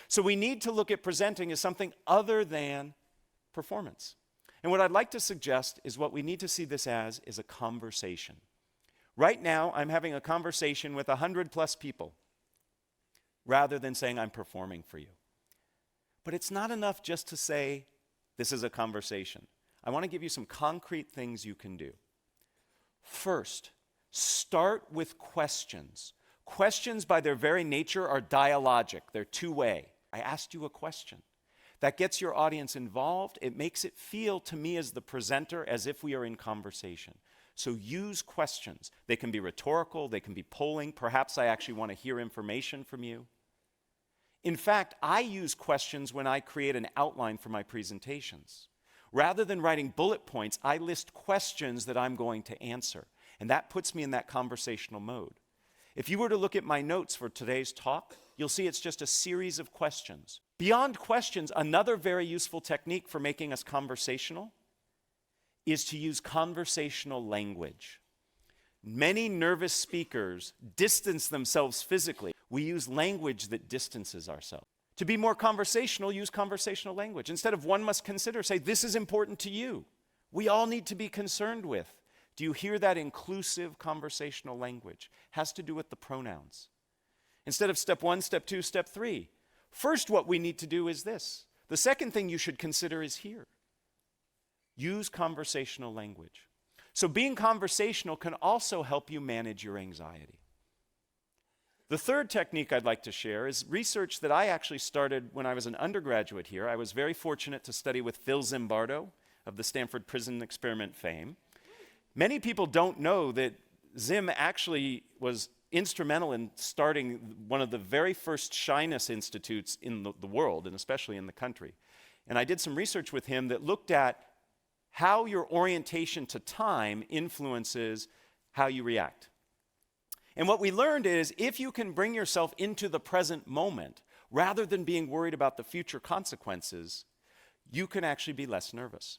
So we need to look at presenting as something other than performance. And what I'd like to suggest is what we need to see this as is a conversation. Right now, I'm having a conversation with 100+ people rather than saying I'm performing for you. But it's not enough just to say this is a conversation. I want to give you some concrete things you can do. First, start with questions. Questions by their very nature are dialogic. They're two-way. I asked you a question. That gets your audience involved. It makes it feel to me as the presenter as if we are in conversation. So use questions. They can be rhetorical, they can be polling. Perhaps I actually want to hear information from you. In fact, I use questions when I create an outline for my presentations. Rather than writing bullet points, I list questions that I'm going to answer. And that puts me in that conversational mode. If you were to look at my notes for today's talk, you'll see it's just a series of questions. Beyond questions, another very useful technique for making us conversational is to use conversational language. Many nervous speakers distance themselves physically. We use language that distances ourselves. To be more conversational, use conversational language. Instead of one must consider, say, this is important to you. We all need to be concerned with. Do you hear that inclusive conversational language? Has to do with the pronouns. Instead of step 1, step 2, step 3. First, what we need to do is this. The second thing you should consider is here. Use conversational language. So being conversational can also help you manage your anxiety. The third technique I'd like to share is research that I actually started when I was an undergraduate here. I was very fortunate to study with Phil Zimbardo of the Stanford Prison Experiment fame. Many people don't know that Zim actually was instrumental in starting one of the very first shyness institutes in the world, and especially in the country. And I did some research with him that looked at how your orientation to time influences how you react. And what we learned is if you can bring yourself into the present moment, rather than being worried about the future consequences, you can actually be less nervous.